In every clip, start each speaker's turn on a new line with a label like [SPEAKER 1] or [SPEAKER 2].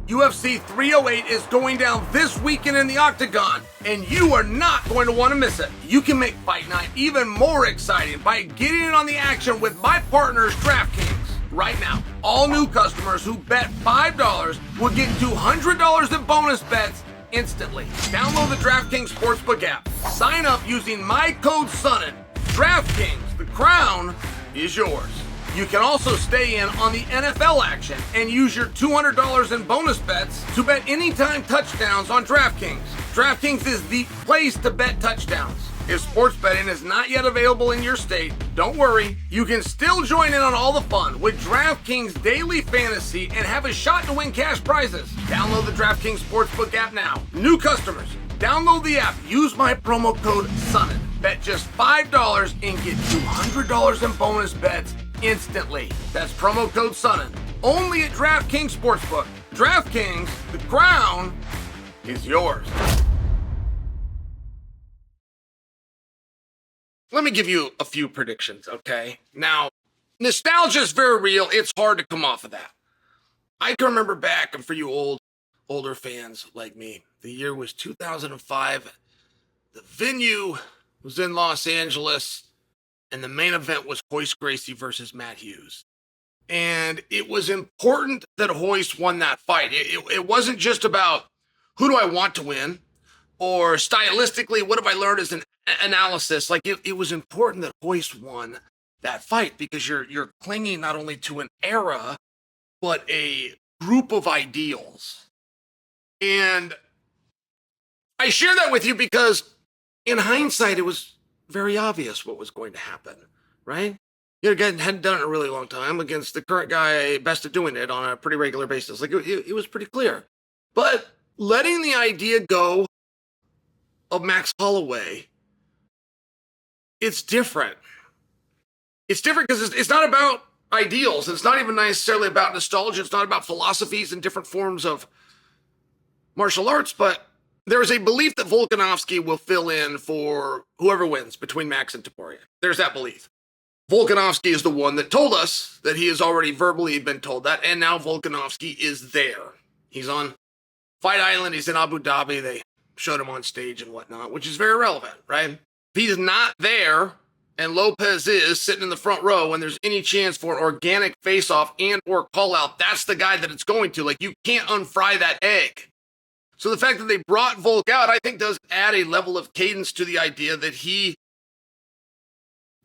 [SPEAKER 1] UFC 308 is going down this weekend in the Octagon, and you are not going to want to miss it. You can make Fight Night even more exciting by getting in on the action with my partners, DraftKings. Right now, all new customers who bet $5 will get $200 in bonus bets instantly. Download the DraftKings Sportsbook app. Sign up using my code Sonnen. DraftKings, the crown is yours. You can also stay in on the NFL action and use your $200 in bonus bets to bet anytime touchdowns on DraftKings. DraftKings is the place to bet touchdowns. If sports betting is not yet available in your state, don't worry. You can still join in on all the fun with DraftKings Daily Fantasy and have a shot to win cash prizes. Download the DraftKings Sportsbook app now. New customers, download the app. Use my promo code SONNEN. Bet just $5 and get $200 in bonus bets instantly. That's promo code SONNEN. Only at DraftKings Sportsbook. DraftKings, the crown is yours. Let me give you a few predictions, okay? Now, nostalgia is very real. It's hard to come off of that. I can remember back, and for you older fans like me, the year was 2005. The venue was in Los Angeles, and the main event was Royce Gracie versus Matt Hughes. And it was important that Royce won that fight. It wasn't just about who do I want to win, or stylistically, what have I learned as an analysis. Like it was important that Royce won that fight because you're clinging not only to an era, but a group of ideals. And I share that with you because in hindsight, it was very obvious what was going to happen, right? You hadn't done it in a really long time against the current guy best at doing it on a pretty regular basis. Like it was pretty clear. But letting the idea go of Max Holloway, it's different. It's different because it's not about ideals. It's not even necessarily about nostalgia. It's not about philosophies and different forms of martial arts, but there is a belief that Volkanovski will fill in for whoever wins between Max and Topuria. There's that belief. Volkanovski is the one that told us that he has already verbally been told that, and now Volkanovski is there. He's on Fight Island. He's in Abu Dhabi. They showed him on stage and whatnot, which is very relevant, right? If he's not there and Lopez is sitting in the front row and there's any chance for an organic face-off and or call-out, that's the guy that it's going to. Like, you can't unfry that egg. So the fact that they brought Volk out, I think, does add a level of cadence to the idea that he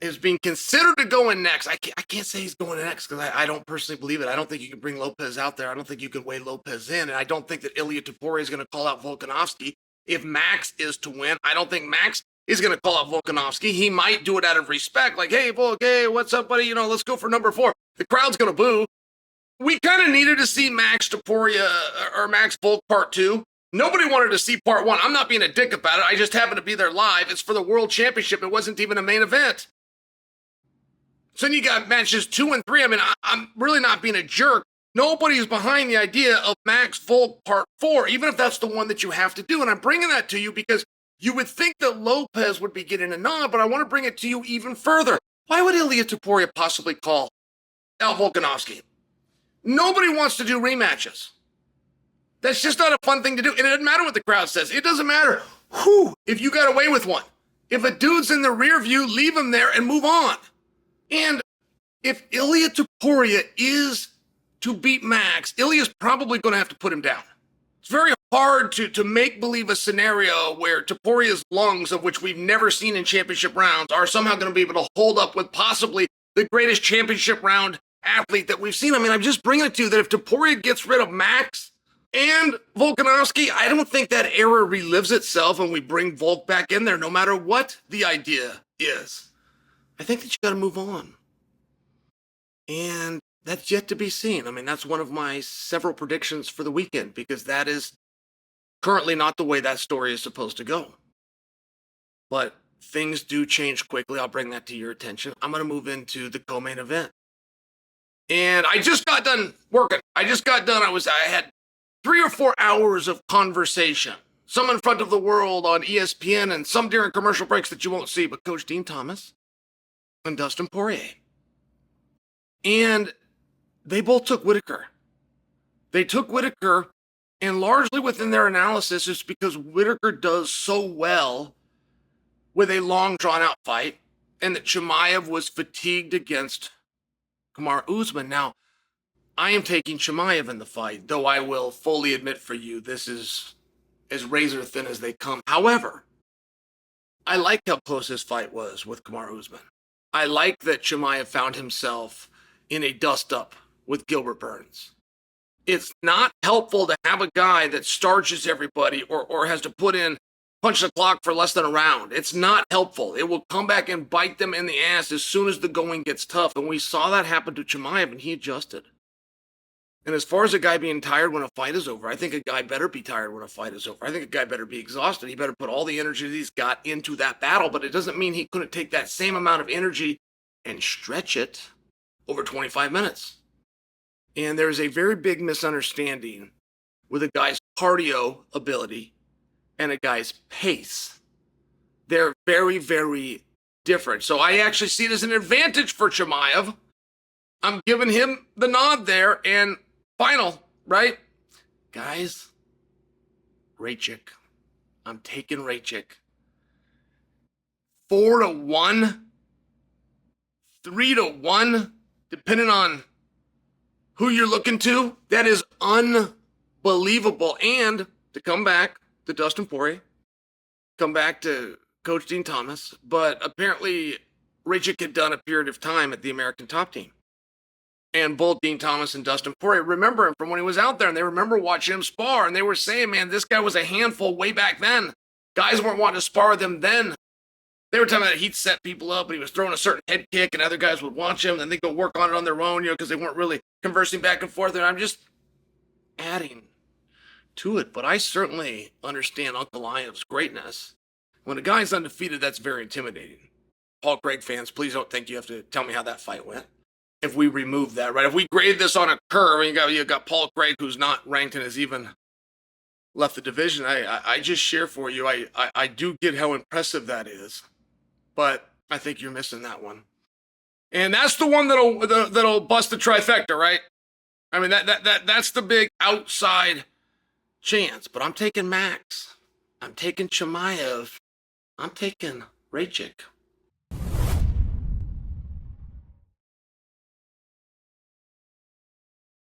[SPEAKER 1] is being considered to go in next. I can't say he's going in next because I don't personally believe it. I don't think you can bring Lopez out there. I don't think you can weigh Lopez in. And I don't think that Ilia Topuria is going to call out Volkanovski. If Max is to win, I don't think Max is going to call out Volkanovski. He might do it out of respect. Like, hey, Volk, hey, what's up, buddy? Let's go for number 4. The crowd's going to boo. We kind of needed to see Max Topuria or Max Volk part 2. Nobody wanted to see part 1. I'm not being a dick about it. I just happened to be there live. It's for the World Championship. It wasn't even a main event. So then you got matches 2 and 3. I mean, I'm really not being a jerk. Nobody's behind the idea of Max Volk Part 4, even if that's the one that you have to do. And I'm bringing that to you because you would think that Lopez would be getting a nod, but I want to bring it to you even further. Why would Ilia Topuria possibly call out Volkanovski? Nobody wants to do rematches. That's just not a fun thing to do. And it doesn't matter what the crowd says. It doesn't matter if you got away with one. If a dude's in the rear view, leave him there and move on. And if Ilia Topuria is to beat Max, Ilia's probably going to have to put him down. It's very hard to make believe a scenario where Topuria's lungs, of which we've never seen in championship rounds, are somehow going to be able to hold up with possibly the greatest championship round athlete that we've seen. I mean, I'm just bringing it to you that if Topuria gets rid of Max and Volkanovski, I don't think that era relives itself and we bring Volk back in there no matter what the idea is. I think that you got to move on. And that's yet to be seen. I mean, that's one of my several predictions for the weekend because that is currently not the way that story is supposed to go. But things do change quickly. I'll bring that to your attention. I'm going to move into the co-main event. And I just got done working. I had 3 or 4 hours of conversation. Some in front of the world on ESPN and some during commercial breaks that you won't see. But Coach Dean Thomas and Dustin Poirier. And they both took Whittaker. They took Whittaker And largely within their analysis is because Whittaker does so well with a long drawn-out fight, and that Chimaev was fatigued against Kamaru Usman. Now, I am taking Chimaev in the fight, though I will fully admit for you this is as razor thin as they come. However, I like how close this fight was with Kamaru Usman. I like that Chimaev found himself in a dust-up with Gilbert Burns. It's not helpful to have a guy that starches everybody or has to put in punch the clock for less than a round. It's not helpful. It will come back and bite them in the ass as soon as the going gets tough. And we saw that happen to Chimaev, and he adjusted. And as far as a guy being tired when a fight is over, I think a guy better be tired when a fight is over. I think a guy better be exhausted. He better put all the energy that he's got into that battle, but it doesn't mean he couldn't take that same amount of energy and stretch it over 25 minutes. And there's a very big misunderstanding with a guy's cardio ability and a guy's pace. They're very, very different. So I actually see it as an advantage for Chimaev. I'm giving him the nod there. And final, right? Guys, Raychik. I'm taking Raychik. 4-1, 3-1, depending on who you're looking to. That is unbelievable. And to come back to Dustin Poirier, come back to Coach Dean Thomas, but apparently Raychik had done a period of time at the American Top Team. And both Dean Thomas and Dustin Poirier remember him from when he was out there, and they remember watching him spar, and they were saying, man, this guy was a handful way back then. Guys weren't wanting to spar with him then. They were telling me that he'd set people up, and he was throwing a certain head kick, and other guys would watch him, and then they'd go work on it on their own, because they weren't really conversing back and forth. And I'm just adding to it. But I certainly understand Uncle Ian's greatness. When a guy's undefeated, that's very intimidating. Paul Craig fans, please don't think you have to tell me how that fight went. If we remove that, right? If we grade this on a curve, and you got Paul Craig, who's not ranked and has even left the division, I just share for you, I do get how impressive that is. But I think you're missing that one. And that's the one that'll bust the trifecta, right? I mean, that's the big outside chance. But I'm taking Max. I'm taking Chimaev. I'm taking Raychik.